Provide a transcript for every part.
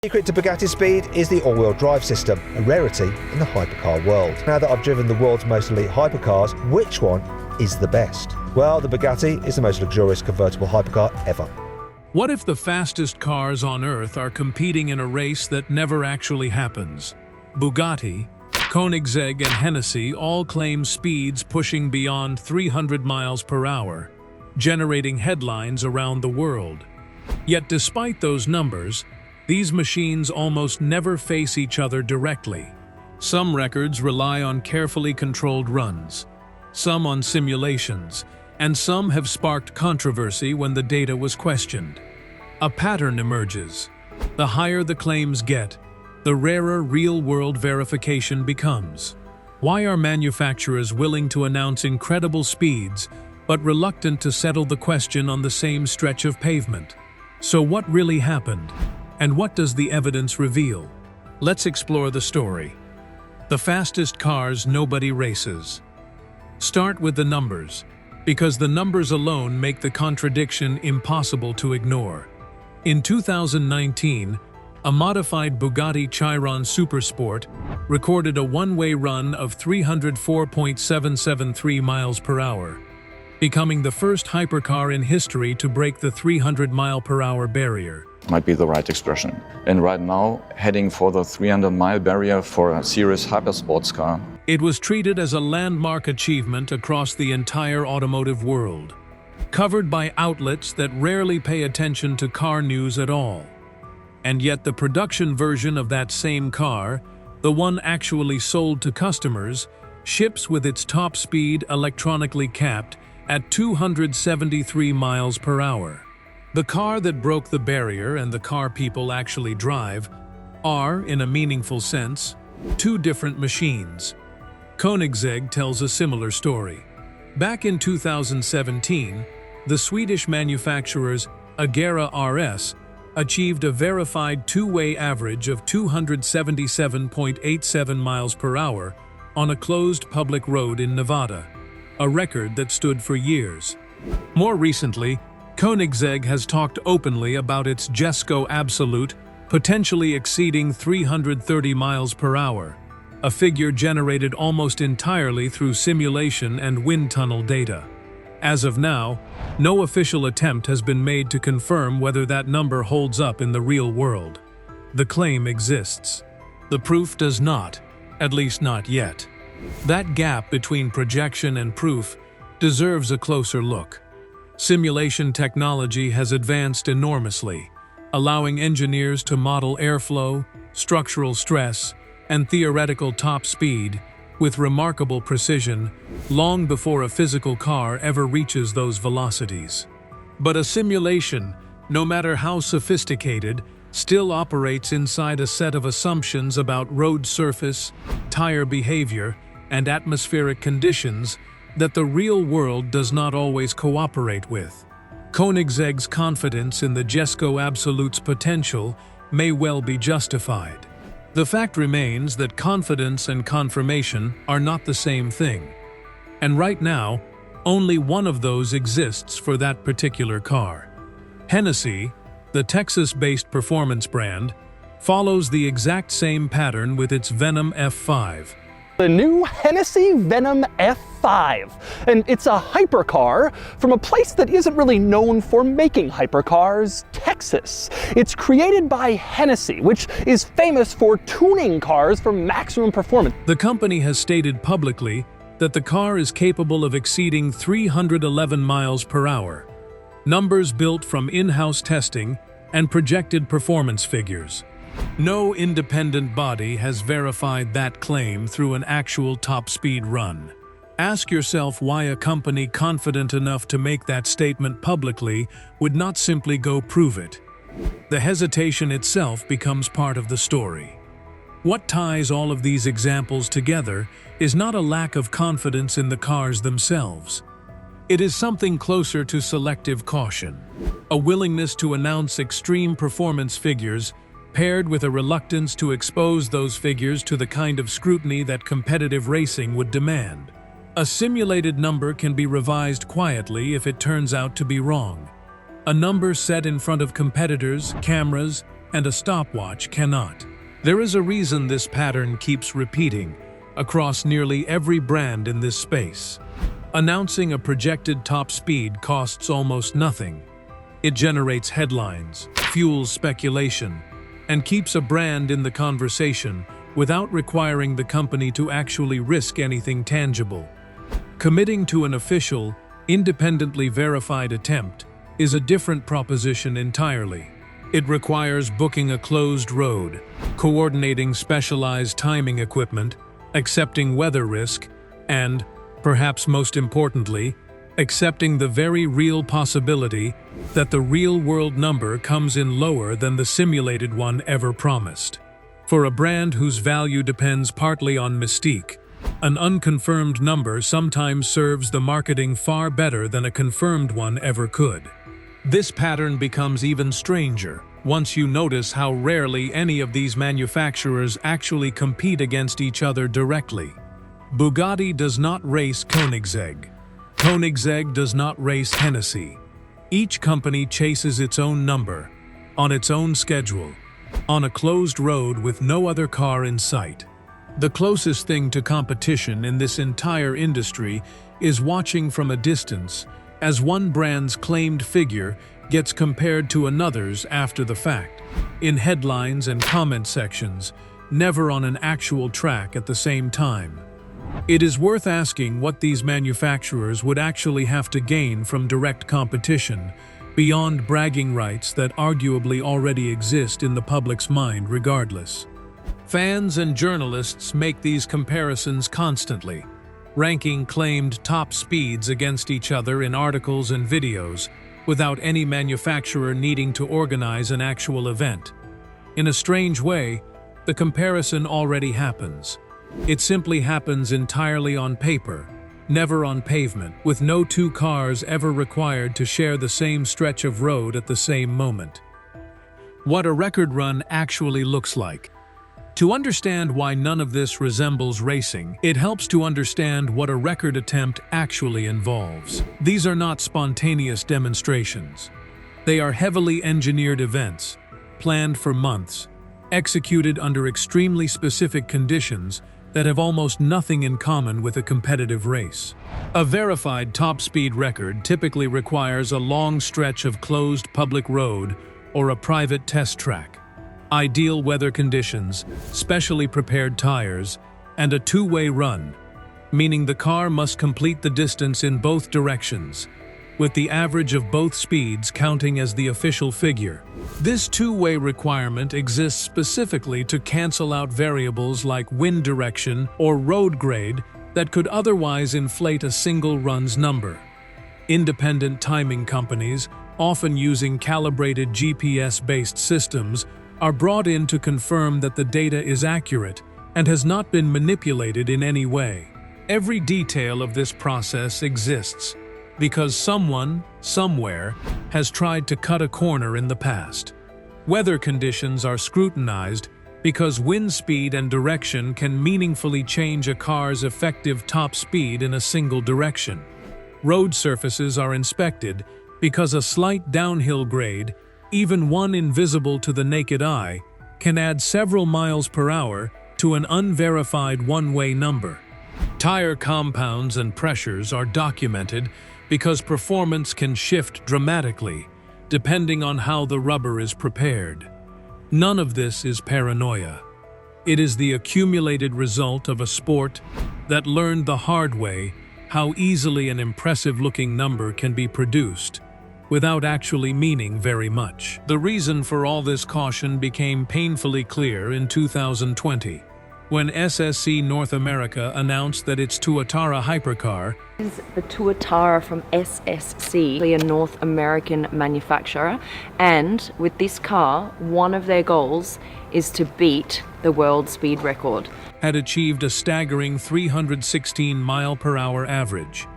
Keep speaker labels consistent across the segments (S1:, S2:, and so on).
S1: Secret to Bugatti's speed is the all-wheel drive system, a rarity in the hypercar world. Now that I've driven the world's most elite hypercars, which one is the best? Well, the Bugatti is the most luxurious convertible hypercar ever.
S2: What if the fastest cars on Earth are competing in a race that never actually happens? Bugatti, Koenigsegg and Hennessey all claim speeds pushing beyond 300 miles per hour, generating headlines around the world. Yet despite those numbers, these machines almost never face each other directly. Some records rely on carefully controlled runs, some on simulations, and some have sparked controversy when the data was questioned. A pattern emerges. The higher the claims get, the rarer real-world verification becomes. Why are manufacturers willing to announce incredible speeds, but reluctant to settle the question on the same stretch of pavement? So what really happened? And what does the evidence reveal? Let's explore the story. The fastest cars nobody races. Start with the numbers, because the numbers alone make the contradiction impossible to ignore. In 2019, a modified Bugatti Chiron Supersport recorded a one-way run of 304.773 miles per hour, becoming the first hypercar in history to break the 300-mile-per-hour barrier.
S3: Might be the right expression. And right now, heading for the 300-mile barrier for a serious hypersports car.
S2: It was treated as a landmark achievement across the entire automotive world, covered by outlets that rarely pay attention to car news at all. And yet the production version of that same car, the one actually sold to customers, ships with its top speed electronically capped at 273 miles per hour. The car that broke the barrier and the car people actually drive are, in a meaningful sense, two different machines. Koenigsegg tells a similar story. Back in 2017, the Swedish manufacturer's Agera RS achieved a verified two-way average of 277.87 miles per hour on a closed public road in Nevada, a record that stood for years. More recently, Koenigsegg has talked openly about its Jesko Absolute potentially exceeding 330 miles per hour, a figure generated almost entirely through simulation and wind tunnel data. As of now, no official attempt has been made to confirm whether that number holds up in the real world. The claim exists. The proof does not, at least not yet. That gap between projection and proof deserves a closer look. Simulation technology has advanced enormously, allowing engineers to model airflow, structural stress, and theoretical top speed with remarkable precision long before a physical car ever reaches those velocities. But a simulation, no matter how sophisticated, still operates inside a set of assumptions about road surface, tire behavior, and atmospheric conditions that the real world does not always cooperate with. Koenigsegg's confidence in the Jesko Absolute's potential may well be justified. The fact remains that confidence and confirmation are not the same thing. And right now, only one of those exists for that particular car. Hennessey, the Texas-based performance brand, follows the exact same pattern with its Venom F5.
S4: The new Hennessey Venom F5. And it's a hypercar from a place that isn't really known for making hypercars, Texas. It's created by Hennessey, which is famous for tuning cars for maximum performance.
S2: The company has stated publicly that the car is capable of exceeding 311 miles per hour, numbers built from in-house testing and projected performance figures. No independent body has verified that claim through an actual top-speed run. Ask yourself why a company confident enough to make that statement publicly would not simply go prove it. The hesitation itself becomes part of the story. What ties all of these examples together is not a lack of confidence in the cars themselves. It is something closer to selective caution, a willingness to announce extreme performance figures paired with a reluctance to expose those figures to the kind of scrutiny that competitive racing would demand. A simulated number can be revised quietly if it turns out to be wrong. A number set in front of competitors, cameras, and a stopwatch cannot. There is a reason this pattern keeps repeating across nearly every brand in this space. Announcing a projected top speed costs almost nothing. It generates headlines, fuels speculation, and keeps a brand in the conversation without requiring the company to actually risk anything tangible. Committing to an official, independently verified attempt is a different proposition entirely. It requires booking a closed road, coordinating specialized timing equipment, accepting weather risk, and, perhaps most importantly, accepting the very real possibility that the real-world number comes in lower than the simulated one ever promised. For a brand whose value depends partly on mystique, an unconfirmed number sometimes serves the marketing far better than a confirmed one ever could. This pattern becomes even stranger once you notice how rarely any of these manufacturers actually compete against each other directly. Bugatti does not race Koenigsegg. Koenigsegg does not race Hennessey. Each company chases its own number, on its own schedule, on a closed road with no other car in sight. The closest thing to competition in this entire industry is watching from a distance as one brand's claimed figure gets compared to another's after the fact, in headlines and comment sections, never on an actual track at the same time. It is worth asking what these manufacturers would actually have to gain from direct competition, beyond bragging rights that arguably already exist in the public's mind regardless. Fans and journalists make these comparisons constantly, ranking claimed top speeds against each other in articles and videos, without any manufacturer needing to organize an actual event. In a strange way, the comparison already happens. It simply happens entirely on paper, never on pavement, with no two cars ever required to share the same stretch of road at the same moment. What a record run actually looks like. To understand why none of this resembles racing, it helps to understand what a record attempt actually involves. These are not spontaneous demonstrations. They are heavily engineered events, planned for months, executed under extremely specific conditions that have almost nothing in common with a competitive race. A verified top speed record typically requires a long stretch of closed public road or a private test track, ideal weather conditions, specially prepared tires, and a two-way run, meaning the car must complete the distance in both directions, with the average of both speeds counting as the official figure. This two-way requirement exists specifically to cancel out variables like wind direction or road grade that could otherwise inflate a single run's number. Independent timing companies, often using calibrated GPS-based systems, are brought in to confirm that the data is accurate and has not been manipulated in any way. Every detail of this process exists because someone, somewhere, has tried to cut a corner in the past. Weather conditions are scrutinized because wind speed and direction can meaningfully change a car's effective top speed in a single direction. Road surfaces are inspected because a slight downhill grade, even one invisible to the naked eye, can add several miles per hour to an unverified one-way number. Tire compounds and pressures are documented because performance can shift dramatically, depending on how the rubber is prepared. None of this is paranoia. It is the accumulated result of a sport that learned the hard way how easily an impressive-looking number can be produced, without actually meaning very much. The reason for all this caution became painfully clear in 2020, when SSC North America announced that its Tuatara hypercar
S5: is the Tuatara from SSC, a North American manufacturer, and with this car, one of their goals is to beat the world speed record.
S2: Had achieved a staggering 316 mile-per-hour average.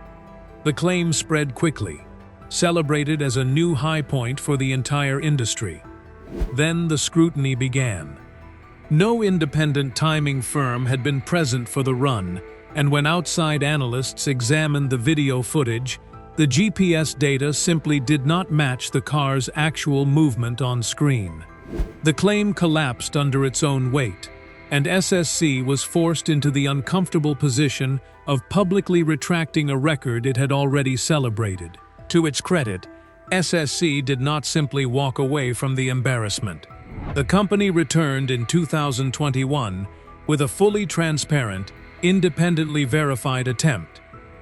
S2: The claim spread quickly, celebrated as a new high point for the entire industry. Then the scrutiny began. No independent timing firm had been present for the run, and when outside analysts examined the video footage, the GPS data simply did not match the car's actual movement on screen. The claim collapsed under its own weight, and SSC was forced into the uncomfortable position of publicly retracting a record it had already celebrated. To its credit, SSC did not simply walk away from the embarrassment. The company returned in 2021 with a fully transparent, independently verified attempt,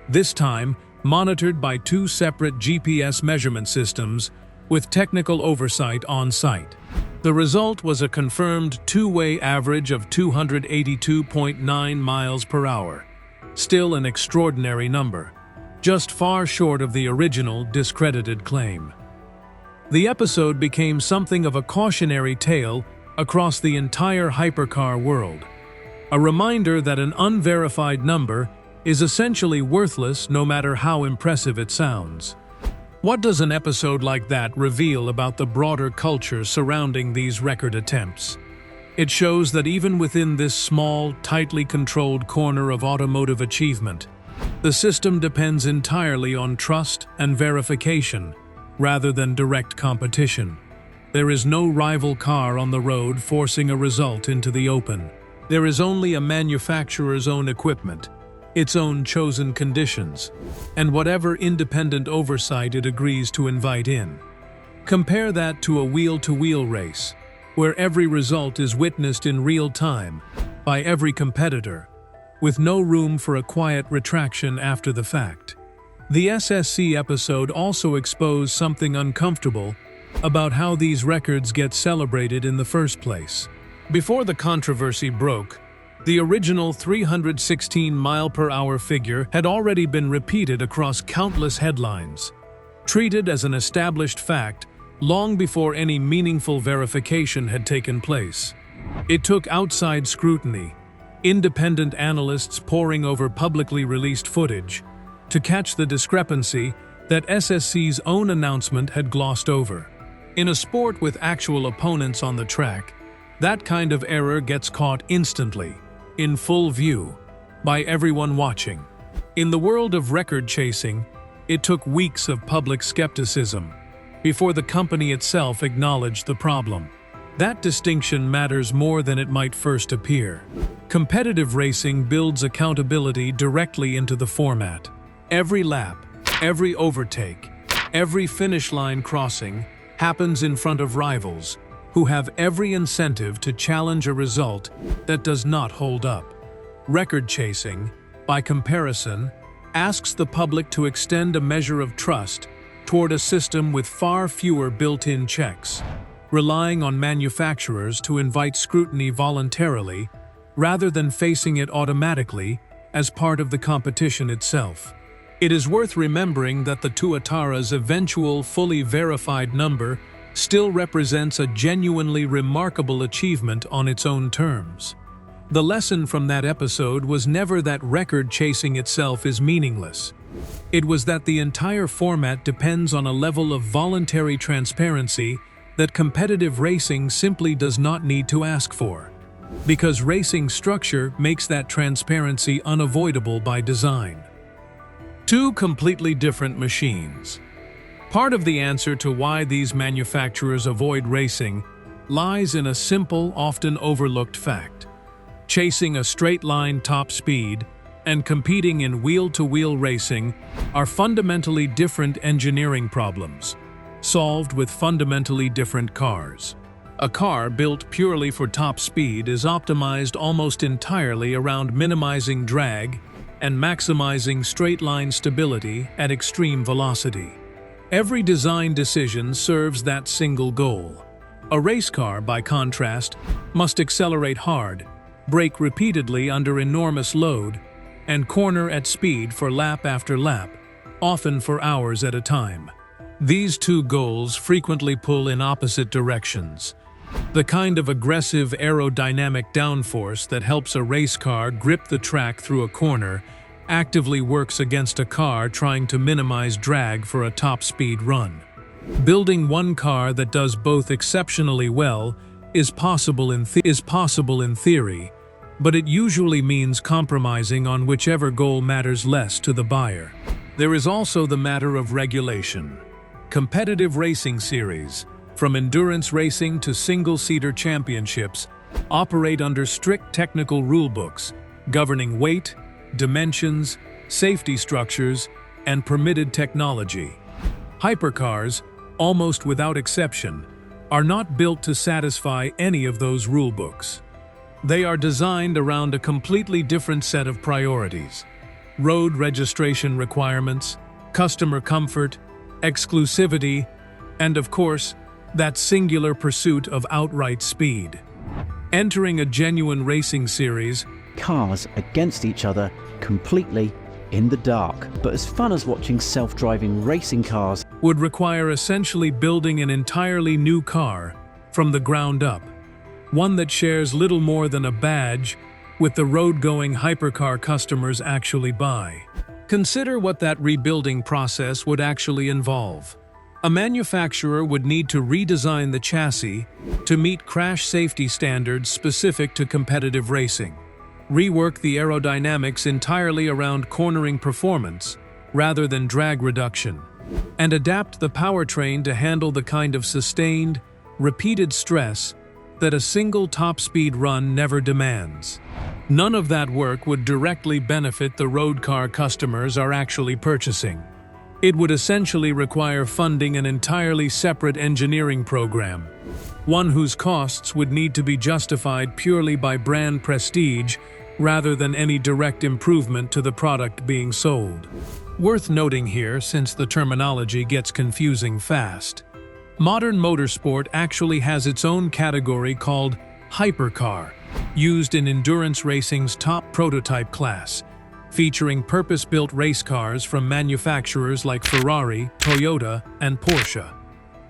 S2: this time monitored by 2 separate GPS measurement systems with technical oversight on site. The result was a confirmed two-way average of 282.9 miles per hour, still an extraordinary number, just far short of the original discredited claim. The episode became something of a cautionary tale across the entire hypercar world, a reminder that an unverified number is essentially worthless no matter how impressive it sounds. What does an episode like that reveal about the broader culture surrounding these record attempts? It shows that even within this small, tightly controlled corner of automotive achievement, the system depends entirely on trust and verification, rather than direct competition. There is no rival car on the road forcing a result into the open. There is only a manufacturer's own equipment, its own chosen conditions, and whatever independent oversight it agrees to invite in. Compare that to a wheel-to-wheel race, where every result is witnessed in real time by every competitor, with no room for a quiet retraction after the fact. The SSC episode also exposed something uncomfortable about how these records get celebrated in the first place. Before the controversy broke, the original 316-mile-per-hour figure had already been repeated across countless headlines, treated as an established fact long before any meaningful verification had taken place. It took outside scrutiny, independent analysts poring over publicly released footage, to catch the discrepancy that SSC's own announcement had glossed over. In a sport with actual opponents on the track, that kind of error gets caught instantly, in full view, by everyone watching. In the world of record chasing, it took weeks of public skepticism before the company itself acknowledged the problem. That distinction matters more than it might first appear. Competitive racing builds accountability directly into the format. Every lap, every overtake, every finish line crossing happens in front of rivals who have every incentive to challenge a result that does not hold up. Record chasing, by comparison, asks the public to extend a measure of trust toward a system with far fewer built-in checks, relying on manufacturers to invite scrutiny voluntarily rather than facing it automatically as part of the competition itself. It is worth remembering that the Tuatara's eventual fully verified number still represents a genuinely remarkable achievement on its own terms. The lesson from that episode was never that record chasing itself is meaningless. It was that the entire format depends on a level of voluntary transparency that competitive racing simply does not need to ask for, because racing structure makes that transparency unavoidable by design. Two completely different machines. Part of the answer to why these manufacturers avoid racing lies in a simple, often overlooked fact. Chasing a straight-line top speed and competing in wheel-to-wheel racing are fundamentally different engineering problems, solved with fundamentally different cars. A car built purely for top speed is optimized almost entirely around minimizing drag and maximizing straight-line stability at extreme velocity. Every design decision serves that single goal. A race car, by contrast, must accelerate hard, brake repeatedly under enormous load, and corner at speed for lap after lap, often for hours at a time. These two goals frequently pull in opposite directions. The kind of aggressive aerodynamic downforce that helps a race car grip the track through a corner actively works against a car trying to minimize drag for a top-speed run. Building one car that does both exceptionally well is possible in theory, but it usually means compromising on whichever goal matters less to the buyer. There is also the matter of regulation. Competitive racing series, from endurance racing to single-seater championships, operate under strict technical rulebooks governing weight, dimensions, safety structures, and permitted technology. Hypercars, almost without exception, are not built to satisfy any of those rulebooks. They are designed around a completely different set of priorities: road registration requirements, customer comfort, exclusivity, and of course, that singular pursuit of outright speed. Entering a genuine racing series,
S6: Cars against each other completely in the dark. But as fun as watching self-driving racing cars,
S2: would require essentially building an entirely new car from the ground up, one that shares little more than a badge with the road-going hypercar customers actually buy. Consider what that rebuilding process would actually involve. A manufacturer would need to redesign the chassis to meet crash safety standards specific to competitive racing, rework the aerodynamics entirely around cornering performance rather than drag reduction, and adapt the powertrain to handle the kind of sustained, repeated stress that a single top-speed run never demands. None of that work would directly benefit the road car customers are actually purchasing. It would essentially require funding an entirely separate engineering program, one whose costs would need to be justified purely by brand prestige rather than any direct improvement to the product being sold. Worth noting here, since the terminology gets confusing fast, modern motorsport actually has its own category called hypercar, used in endurance racing's top prototype class, featuring purpose-built race cars from manufacturers like Ferrari, Toyota, and Porsche.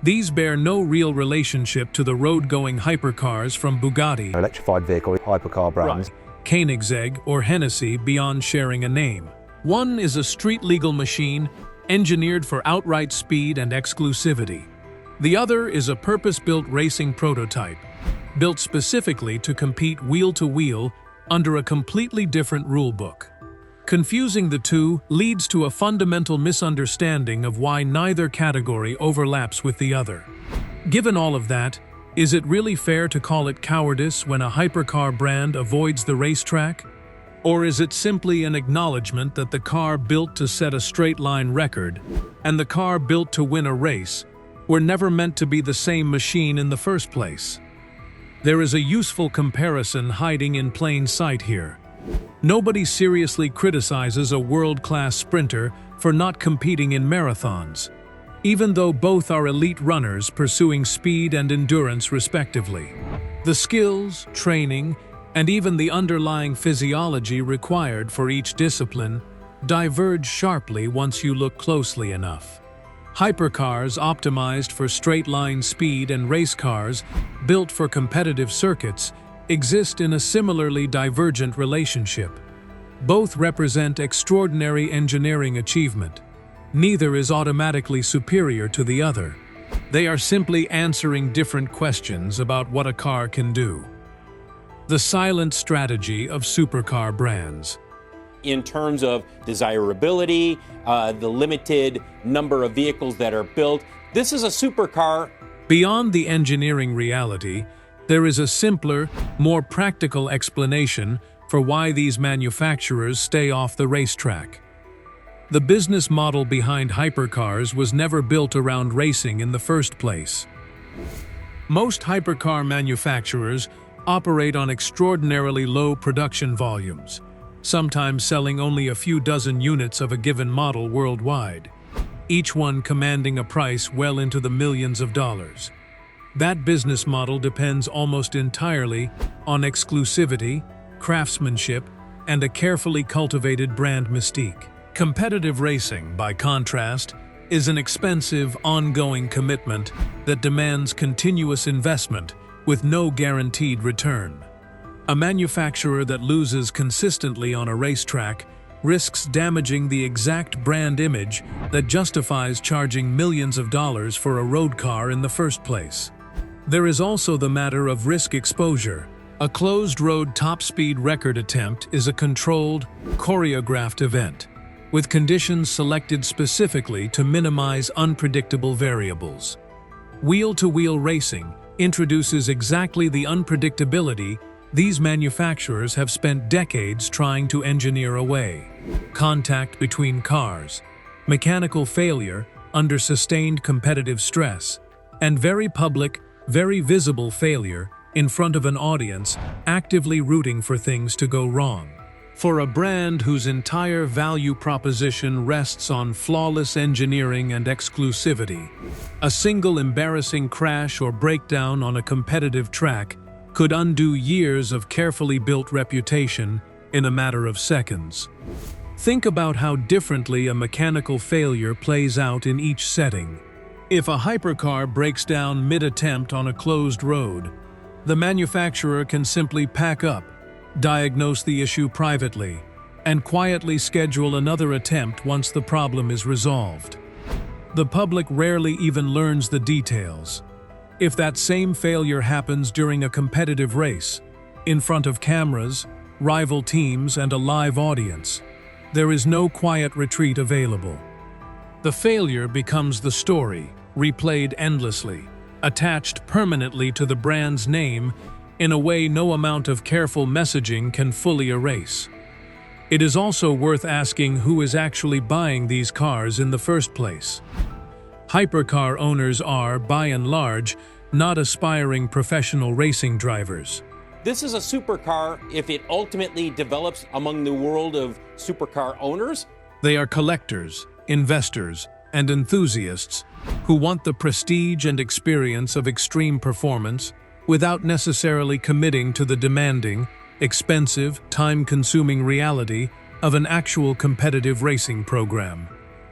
S2: These bear no real relationship to the road-going hypercars from Bugatti,
S1: Electrified vehicle hypercar brands.
S2: Koenigsegg, or Hennessey beyond sharing a name. One is a street-legal machine engineered for outright speed and exclusivity. The other is a purpose-built racing prototype, built specifically to compete wheel-to-wheel under a completely different rulebook. Confusing the two leads to a fundamental misunderstanding of why neither category overlaps with the other. Given all of that, is it really fair to call it cowardice when a hypercar brand avoids the racetrack? Or is it simply an acknowledgement that the car built to set a straight-line record and the car built to win a race were never meant to be the same machine in the first place? There is a useful comparison hiding in plain sight here. Nobody seriously criticizes a world-class sprinter for not competing in marathons, even though both are elite runners pursuing speed and endurance respectively. The skills, training, and even the underlying physiology required for each discipline diverge sharply once you look closely enough. Hypercars optimized for straight-line speed and race cars built for competitive circuits exist in a similarly divergent relationship. Both represent extraordinary engineering achievement. Neither is automatically superior to the other. They are simply answering different questions about what a car can do. The silent strategy of supercar brands.
S7: In terms of desirability, the limited number of vehicles that are built, this is a supercar.
S2: Beyond the engineering reality, there is a simpler, more practical explanation for why these manufacturers stay off the racetrack. The business model behind hypercars was never built around racing in the first place. Most hypercar manufacturers operate on extraordinarily low production volumes, sometimes selling only a few dozen units of a given model worldwide, each one commanding a price well into the millions of dollars. That business model depends almost entirely on exclusivity, craftsmanship, and a carefully cultivated brand mystique. Competitive racing, by contrast, is an expensive, ongoing commitment that demands continuous investment with no guaranteed return. A manufacturer that loses consistently on a racetrack risks damaging the exact brand image that justifies charging millions of dollars for a road car in the first place. There is also the matter of risk exposure. A closed-road top-speed record attempt is a controlled, choreographed event, with conditions selected specifically to minimize unpredictable variables. Wheel-to-wheel racing introduces exactly the unpredictability these manufacturers have spent decades trying to engineer away. Contact between cars, mechanical failure under sustained competitive stress, and very public, very visible failure in front of an audience actively rooting for things to go wrong. For a brand whose entire value proposition rests on flawless engineering and exclusivity, a single embarrassing crash or breakdown on a competitive track could undo years of carefully built reputation in a matter of seconds. Think about how differently a mechanical failure plays out in each setting. If a hypercar breaks down mid-attempt on a closed road, the manufacturer can simply pack up, diagnose the issue privately, and quietly schedule another attempt once the problem is resolved. The public rarely even learns the details. If that same failure happens during a competitive race, in front of cameras, rival teams, and a live audience, there is no quiet retreat available. The failure becomes the story, replayed endlessly, attached permanently to the brand's name in a way no amount of careful messaging can fully erase. It is also worth asking who is actually buying these cars in the first place. Hypercar owners are, by and large, not aspiring professional racing drivers.
S7: This is a supercar if it ultimately develops among the world of supercar owners.
S2: They are collectors, investors, and enthusiasts who want the prestige and experience of extreme performance without necessarily committing to the demanding, expensive, time-consuming reality of an actual competitive racing program.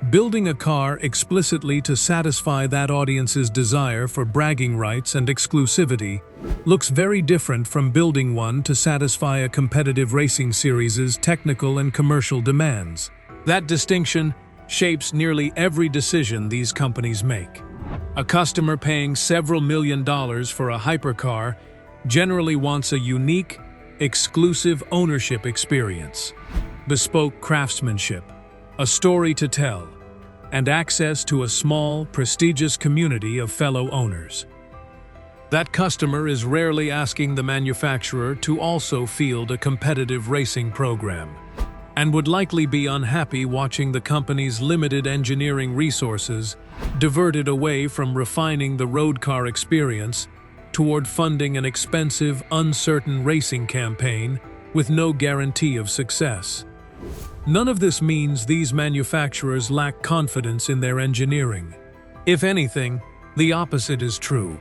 S2: Building a car explicitly to satisfy that audience's desire for bragging rights and exclusivity looks very different from building one to satisfy a competitive racing series' technical and commercial demands. That distinction shapes nearly every decision these companies make. A customer paying several $1 million for a hypercar generally wants a unique, exclusive ownership experience, bespoke craftsmanship, a story to tell, and access to a small, prestigious community of fellow owners. That customer is rarely asking the manufacturer to also field a competitive racing program, and would likely be unhappy watching the company's limited engineering resources diverted away from refining the road car experience toward funding an expensive, uncertain racing campaign with no guarantee of success. None of this means these manufacturers lack confidence in their engineering. If anything, the opposite is true.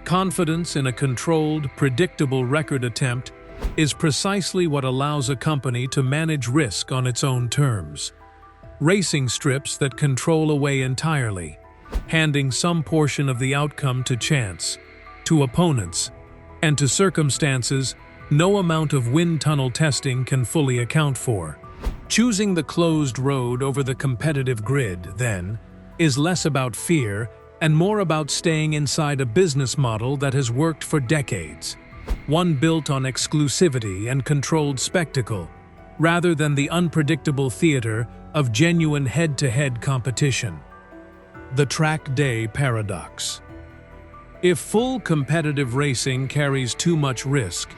S2: Confidence in a controlled, predictable record attempt is precisely what allows a company to manage risk on its own terms. Racing strips that control away entirely, handing some portion of the outcome to chance, to opponents, and to circumstances no amount of wind tunnel testing can fully account for. Choosing the closed road over the competitive grid, then, is less about fear and more about staying inside a business model that has worked for decades, one built on exclusivity and controlled spectacle, rather than the unpredictable theater of genuine head-to-head competition. The track day paradox. If full competitive racing carries too much risk,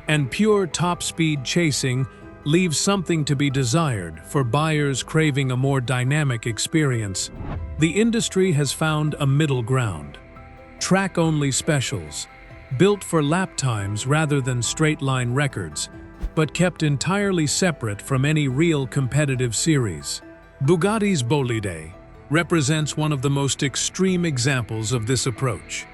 S2: and pure top-speed chasing leaves something to be desired for buyers craving a more dynamic experience, the industry has found a middle ground. Track-only specials, built for lap times rather than straight-line records, but kept entirely separate from any real competitive series. Bugatti's Bolide represents one of the most extreme examples of this approach.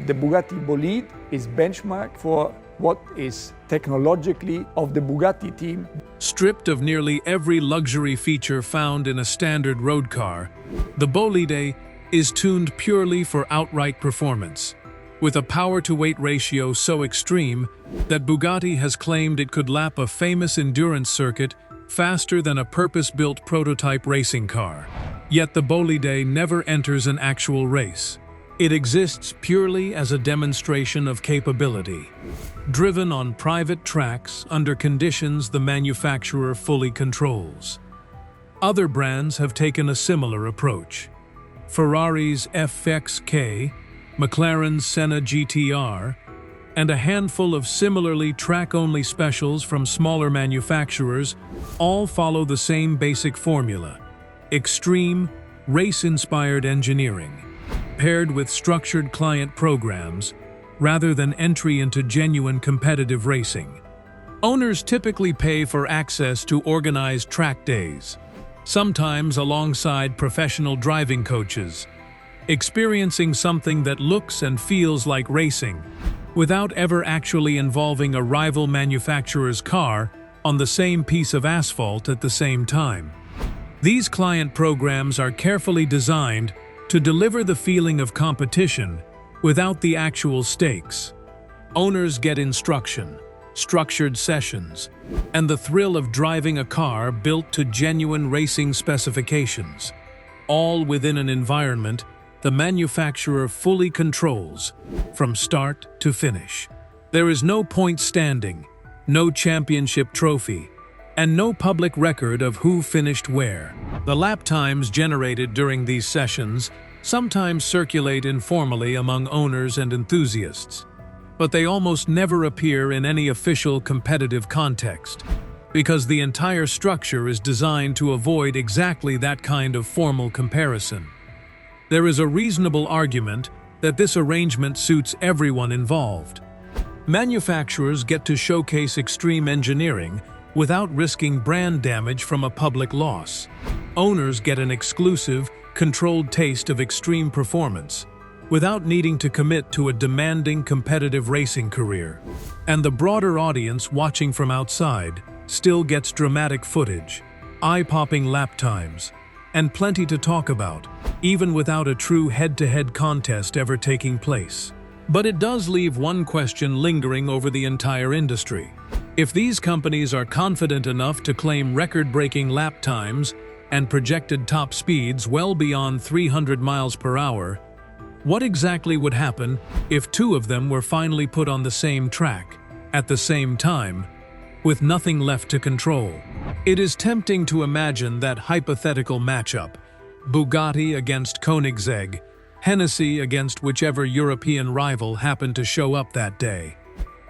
S8: The Bugatti Bolide is benchmark for what is technologically of the Bugatti team.
S2: Stripped of nearly every luxury feature found in a standard road car, the Bolide is tuned purely for outright performance, with a power-to-weight ratio so extreme that Bugatti has claimed it could lap a famous endurance circuit faster than a purpose-built prototype racing car. Yet the Bolide never enters an actual race. It exists purely as a demonstration of capability, driven on private tracks under conditions the manufacturer fully controls. Other brands have taken a similar approach. Ferrari's FXK McLaren's Senna GTR, and a handful of similarly track-only specials from smaller manufacturers all follow the same basic formula: extreme, race-inspired engineering, paired with structured client programs, rather than entry into genuine competitive racing. Owners typically pay for access to organized track days, sometimes alongside professional driving coaches, experiencing something that looks and feels like racing, without ever actually involving a rival manufacturer's car on the same piece of asphalt at the same time. These client programs are carefully designed to deliver the feeling of competition without the actual stakes. Owners get instruction, structured sessions, and the thrill of driving a car built to genuine racing specifications, all within an environment the manufacturer fully controls from start to finish. There is no point standing, no championship trophy, and no public record of who finished where. The lap times generated during these sessions sometimes circulate informally among owners and enthusiasts, but they almost never appear in any official competitive context, because the entire structure is designed to avoid exactly that kind of formal comparison. There is a reasonable argument that this arrangement suits everyone involved. Manufacturers get to showcase extreme engineering without risking brand damage from a public loss. Owners get an exclusive, controlled taste of extreme performance without needing to commit to a demanding competitive racing career. And the broader audience watching from outside still gets dramatic footage, eye-popping lap times, and plenty to talk about, even without a true head-to-head contest ever taking place. But it does leave one question lingering over the entire industry. If these companies are confident enough to claim record-breaking lap times and projected top speeds well beyond 300 miles per hour, what exactly would happen if two of them were finally put on the same track, at the same time, with nothing left to control? It is tempting to imagine that hypothetical matchup: Bugatti against Koenigsegg, Hennessey against whichever European rival happened to show up that day.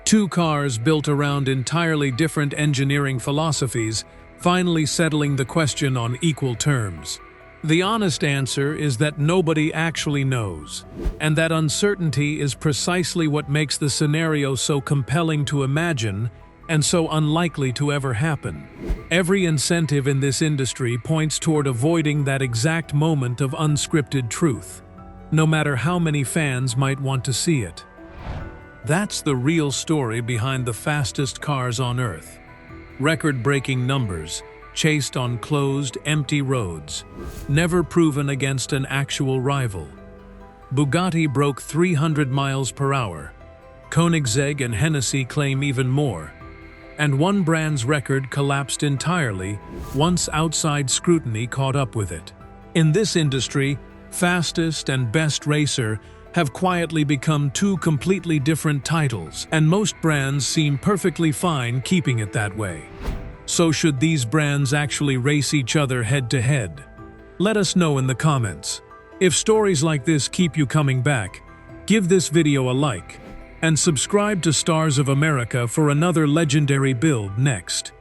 S2: Two cars built around entirely different engineering philosophies, finally settling the question on equal terms. The honest answer is that nobody actually knows, and that uncertainty is precisely what makes the scenario so compelling to imagine and so unlikely to ever happen. Every incentive in this industry points toward avoiding that exact moment of unscripted truth, no matter how many fans might want to see it. That's the real story behind the fastest cars on Earth. Record-breaking numbers, chased on closed, empty roads, never proven against an actual rival. Bugatti broke 300 miles per hour. Koenigsegg and Hennessey claim even more. And one brand's record collapsed entirely once outside scrutiny caught up with it. In this industry, fastest and best racer have quietly become two completely different titles, and most brands seem perfectly fine keeping it that way. So should these brands actually race each other head-to-head? Let us know in the comments. If stories like this keep you coming back, give this video a like, and subscribe to Stars of America for another legendary build next.